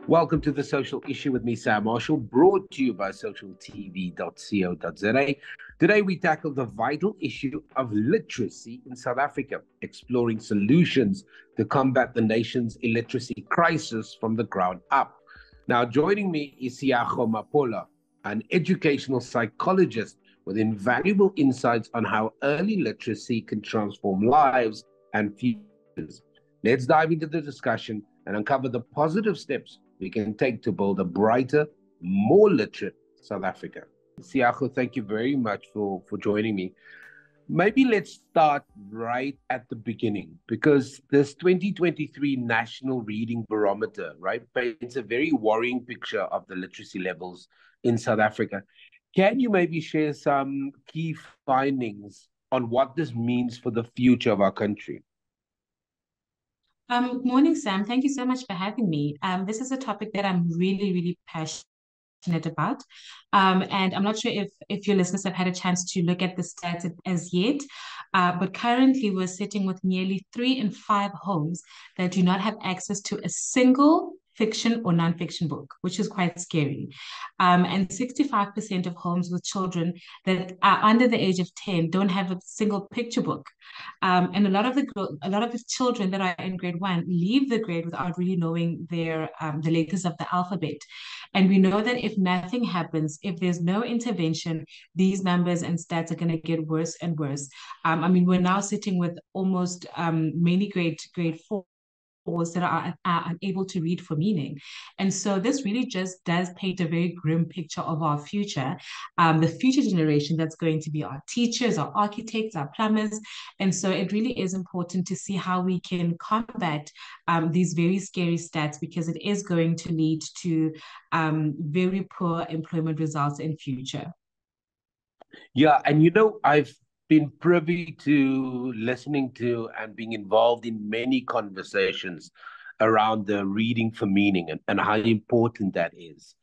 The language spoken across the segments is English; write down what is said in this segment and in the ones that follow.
Welcome to The Social Issue with me, Sam Marshall, brought to you by socialtv.co.za. Today, we tackle the vital issue of literacy in South Africa, exploring solutions to combat the nation's illiteracy crisis from the ground up. Now, joining me is Seago Maapola, an educational psychologist with invaluable insights on how early literacy can transform lives and futures. Let's dive into the discussion and uncover the positive steps we can take to build a brighter, more literate South Africa. Seago, thank you very much for joining me. Maybe let's start right at the beginning, because this 2023 National Reading Barometer, right, paints a very worrying picture of the literacy levels in South Africa. Can you maybe share some key findings on what this means for the future of our country? Good morning, Sam. Thank you so much for having me. This is a topic that I'm really passionate about. And I'm not sure if your listeners have had a chance to look at the stats as yet, but currently we're sitting with nearly 3 in 5 homes that do not have access to a single fiction or nonfiction book, which is quite scary. And 65% of homes with children that are under the age of 10 don't have a single picture book. And a lot of the children that are in grade one leave the grade without really knowing the letters of the alphabet. And we know that if nothing happens, if there's no intervention, these numbers and stats are going to get worse and worse. We're now sitting with almost many grade four that are unable to read for meaning. And so this really just does paint a very grim picture of our future, the future generation that's going to be our teachers, our architects, our plumbers. And so it really is important to see how we can combat these very scary stats, because it is going to lead to very poor employment results in future. Yeah, and I've been privy to listening to and being involved in many conversations around the reading for meaning and how important that is.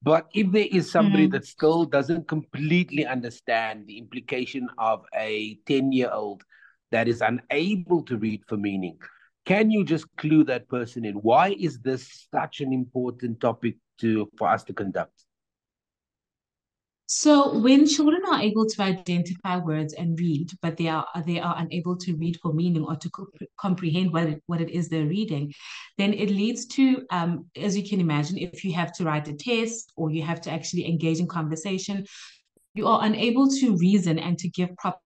But if there is somebody Mm. that still doesn't completely understand the implication of a 10-year-old that is unable to read for meaning, can you just clue that person in? Why is this such an important topic for us to conduct? So when children are able to identify words and read, but they are unable to read for meaning or to comprehend what it is they're reading, then it leads to, as you can imagine, if you have to write a test or you have to actually engage in conversation, you are unable to reason and to give proper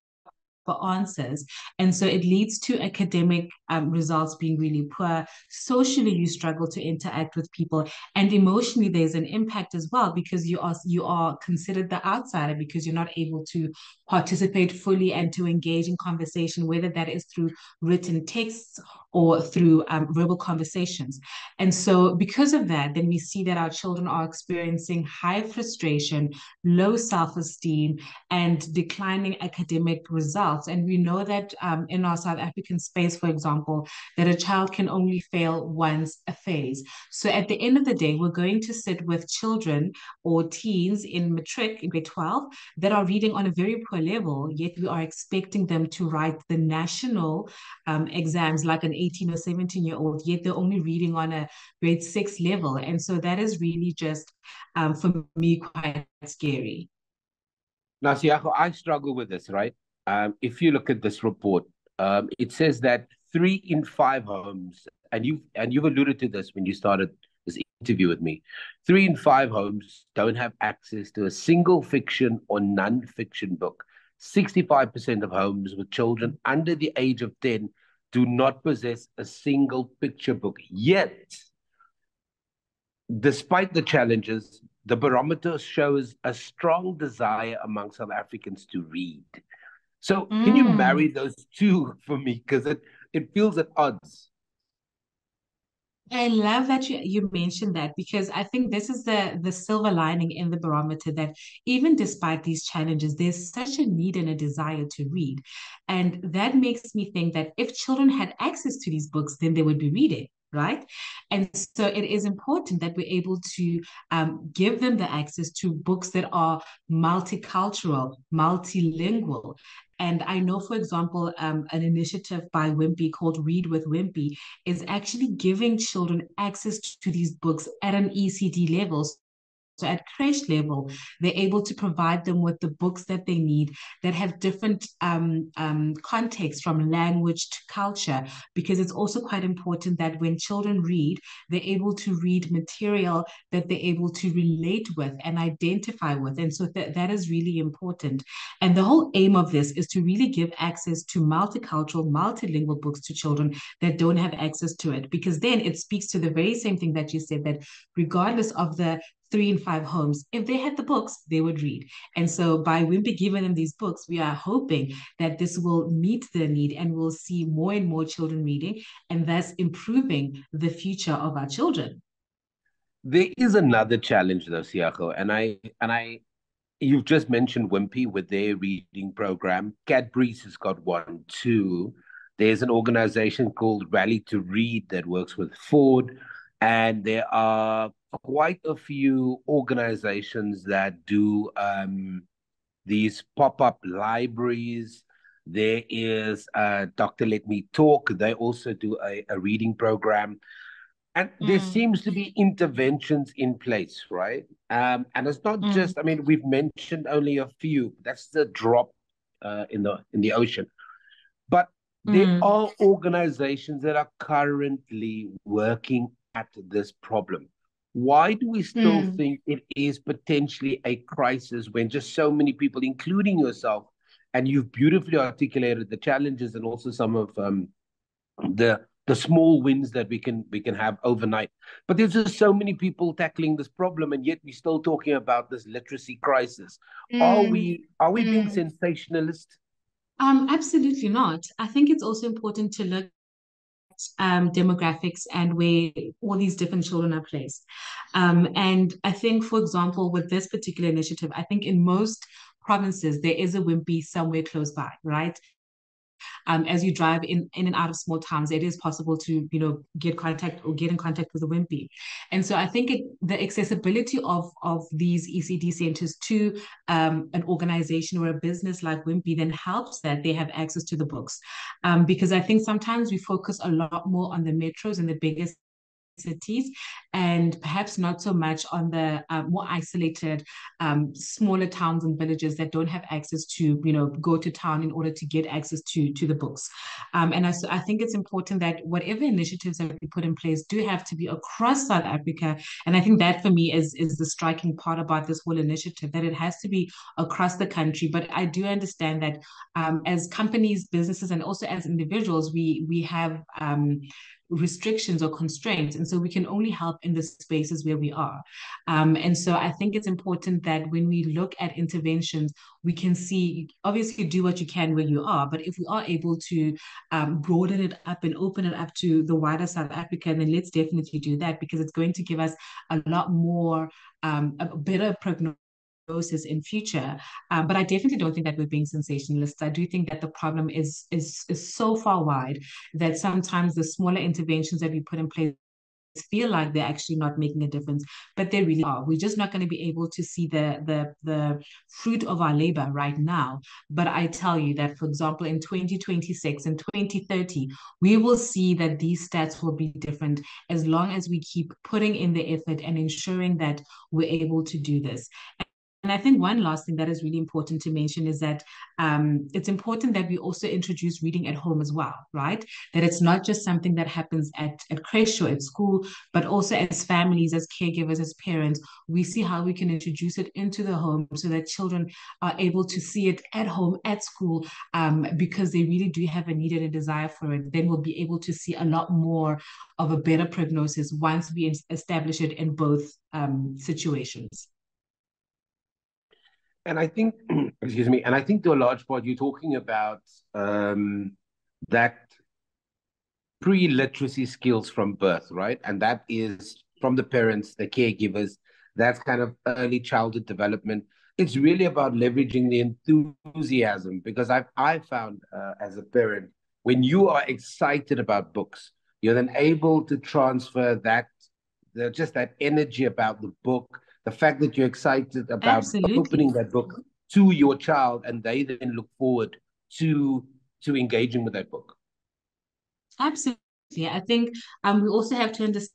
for answers. And so it leads to academic results being really poor. Socially, you struggle to interact with people. And emotionally, there's an impact as well, because you are considered the outsider, because you're not able to participate fully and to engage in conversation, whether that is through written texts or through verbal conversations. And so because of that, then we see that our children are experiencing high frustration, low self-esteem, and declining academic results. And we know that in our South African space, for example, that a child can only fail once a phase. So at the end of the day, we're going to sit with children or teens in matric in grade 12 that are reading on a very poor level, yet we are expecting them to write the national exams like an 18 or 17-year-old, yet they're only reading on a grade 6 level. And so that is really just, for me, quite scary. Now, Siago, I struggle with this, right? If you look at this report, it says that 3 in 5 homes, and you've alluded to this when you started this interview with me. 3 in 5 homes don't have access to a single fiction or non-fiction book. 65% of homes with children under the age of 10 do not possess a single picture book. Yet, despite the challenges, the barometer shows a strong desire among South Africans to read. So, can you Mm. marry those two for me? Because it feels at odds. I love that you mentioned that, because I think this is the silver lining in the barometer, that even despite these challenges, there's such a need and a desire to read. And that makes me think that if children had access to these books, then they would be reading. right? And so it is important that we're able to give them the access to books that are multicultural, multilingual. And I know, for example, an initiative by Wimpy called Read with Wimpy is actually giving children access to these books at an ECD level. So at creche level, they're able to provide them with the books that they need that have different contexts from language to culture, because it's also quite important that when children read, they're able to read material that they're able to relate with and identify with. And so that is really important. And the whole aim of this is to really give access to multicultural, multilingual books to children that don't have access to it, because then it speaks to the very same thing that you said, that regardless of the 3 and 5 homes, if they had the books, they would read. And so by Wimpy giving them these books, we are hoping that this will meet the need and we'll see more and more children reading, and thus improving the future of our children. There is another challenge though, Seago, and you've just mentioned Wimpy with their reading program. Cadbury's has got one too. There's an organization called Rally to Read that works with Ford, and there are quite a few organizations that do these pop-up libraries. There is Dr. Let Me Talk. They also do a reading program. And there Mm, seems to be interventions in place, right? And it's not mm, just, I mean, we've mentioned only a few. That's the drop in the ocean. But there mm, are organizations that are currently working at this problem. Why do we still mm. think it is potentially a crisis when just so many people, including yourself, and you've beautifully articulated the challenges and also some of the small wins that we can have overnight. But there's just so many people tackling this problem, and yet we're still talking about this literacy crisis. Are Mm, we being mm. sensationalist? Absolutely not. I think it's also important to look demographics and where all these different children are placed. And I think, for example, with this particular initiative, I think in most provinces there is a Wimpy somewhere close by, right? As you drive in and out of small towns, it is possible to get in contact with a Wimpy. And so I think the accessibility of these ECD centers to an organization or a business like Wimpy then helps that they have access to the books, because I think sometimes we focus a lot more on the metros and the biggest cities, and perhaps not so much on the more isolated, smaller towns and villages that don't have access to, go to town in order to get access to the books. And I think it's important that whatever initiatives that we put in place do have to be across South Africa. And I think that for me is the striking part about this whole initiative, that it has to be across the country. But I do understand that as companies, businesses, and also as individuals, we have restrictions or constraints. And so we can only help in the spaces where we are. And so I think it's important that when we look at interventions, we can see, obviously, do what you can where you are. But if we are able to broaden it up and open it up to the wider South Africa, then let's definitely do that, because it's going to give us a lot more, a better prognosis in future. But I definitely don't think that we're being sensationalists. I do think that the problem is so far wide that sometimes the smaller interventions that we put in place feel like they're actually not making a difference, but they really are. We're just not going to be able to see the fruit of our labor right now. But I tell you that, for example, in 2026 and 2030, we will see that these stats will be different as long as we keep putting in the effort and ensuring that we're able to do this. And I think one last thing that is really important to mention is that it's important that we also introduce reading at home as well, right? That it's not just something that happens at creche or at school, but also as families, as caregivers, as parents, we see how we can introduce it into the home so that children are able to see it at home, at school, because they really do have a need and a desire for it. Then we'll be able to see a lot more of a better prognosis once we establish it in both situations. And I think, excuse me, and I think to a large part, you're talking about that pre-literacy skills from birth, right? And that is from the parents, the caregivers. That's kind of early childhood development. It's really about leveraging the enthusiasm, because I found as a parent, when you are excited about books, you're then able to transfer that, just that energy about the book, the fact that you're excited about Absolutely. opening that book to your child, and they then look forward to engaging with that book. Absolutely. I think we also have to understand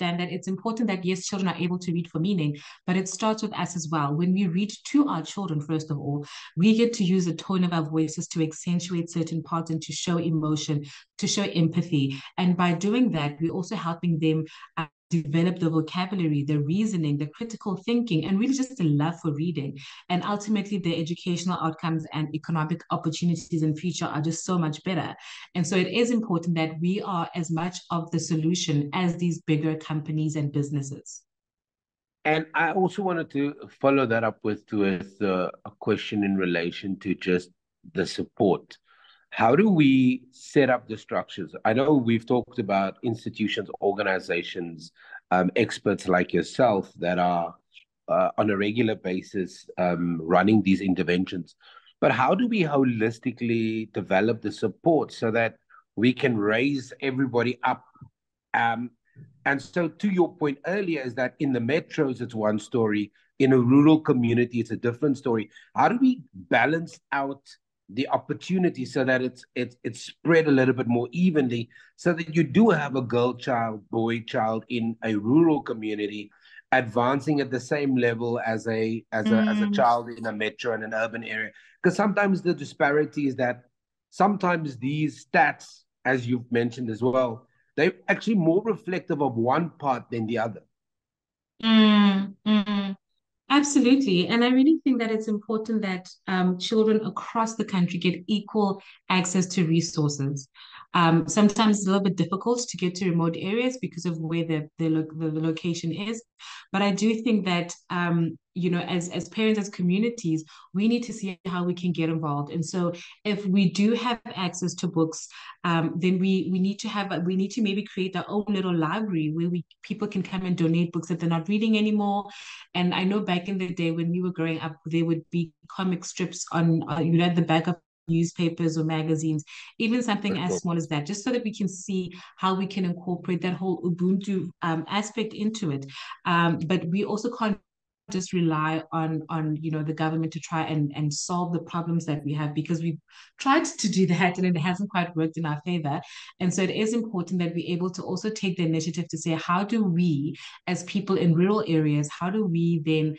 that it's important that yes, children are able to read for meaning, but it starts with us as well. When we read to our children, first of all, we get to use the tone of our voices to accentuate certain parts and to show emotion, to show empathy. And by doing that, we're also helping them develop the vocabulary, the reasoning, the critical thinking, and really just the love for reading. And ultimately, the educational outcomes and economic opportunities in future are just so much better. And so it is important that we are as much of the solution as these bigger companies and businesses. And I also wanted to follow that up with a question in relation to just the support. How do we set up the structures? I know we've talked about institutions, organizations, experts like yourself that are on a regular basis running these interventions. But how do we holistically develop the support so that we can raise everybody up? Um, and so, to your point earlier, is that in the metros, it's one story. In a rural community, it's a different story. How do we balance out the opportunity so that it's spread a little bit more evenly, so that you do have a girl child, boy child in a rural community advancing at the same level as a Mm, child in a metro and an urban area? Because sometimes the disparity is that sometimes these stats, as you've mentioned as well, they're actually more reflective of one part than the other. mm. Absolutely. And I really think that it's important that children across the country get equal access to resources. Sometimes it's a little bit difficult to get to remote areas because of where the location is. But I do think that, as parents, as communities, we need to see how we can get involved. And so if we do have access to books, then we need to maybe create our own little library where people can come and donate books that they're not reading anymore. And I know back in the day when we were growing up, there would be comic strips on, at the back of newspapers or magazines, even something as small as that, just so that we can see how we can incorporate that whole Ubuntu aspect into it. But we also can't just rely on the government to try and solve the problems that we have, because we've tried to do that and it hasn't quite worked in our favor. And so it is important that we're able to also take the initiative to say, how do we, as people in rural areas, how do we then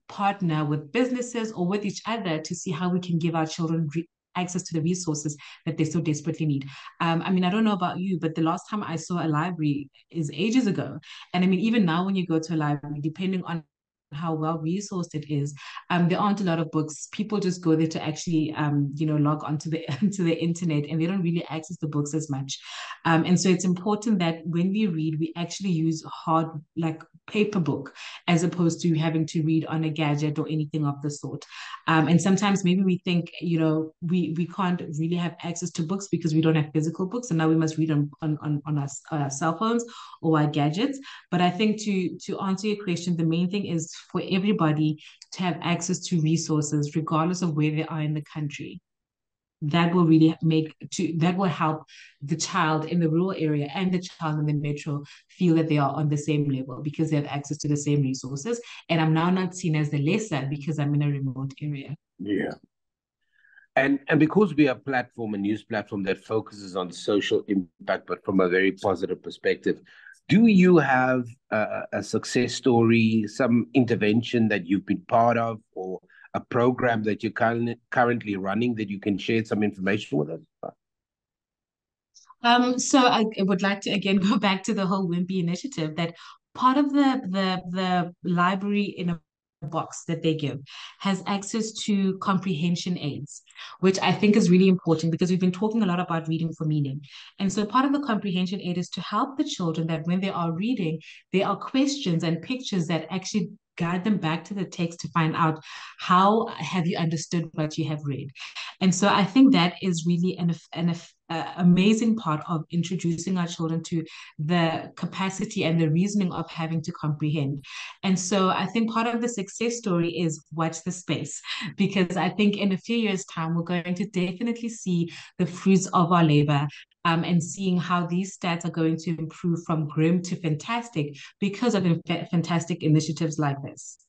partner with businesses or with each other to see how we can give our children access to the resources that they so desperately need. I mean, I don't know about you, but the last time I saw a library is ages ago. And I mean, even now when you go to a library, depending on how well resourced it is, there aren't a lot of books. People just go there to actually log onto the onto the internet, and they don't really access the books as much. And so it's important that when we read, we actually use hard, like, paper book, as opposed to having to read on a gadget or anything of the sort. And sometimes maybe we think, we can't really have access to books because we don't have physical books, and now we must read on our cell phones or our gadgets. But I think, to answer your question, the main thing is for everybody to have access to resources, regardless of where they are in the country. That will help the child in the rural area and the child in the metro feel that they are on the same level because they have access to the same resources. And I'm now not seen as the lesser because I'm in a remote area. Yeah. And because we are a platform, a news platform that focuses on social impact, but from a very positive perspective, do you have a success story, some intervention that you've been part of, or a program that you're currently running that you can share some information with us? So I would like to again go back to the whole Wimpy initiative, that part of the library in a box that they give has access to comprehension aids, which I think is really important because we've been talking a lot about reading for meaning. And so part of the comprehension aid is to help the children that when they are reading, there are questions and pictures that actually guide them back to the text to find out how have you understood what you have read. And so I think that is really an amazing part of introducing our children to the capacity and the reasoning of having to comprehend. And so I think part of the success story is watch the space, because I think in a few years' time, we're going to definitely see the fruits of our labor. and seeing how these stats are going to improve from grim to fantastic because of fantastic initiatives like this.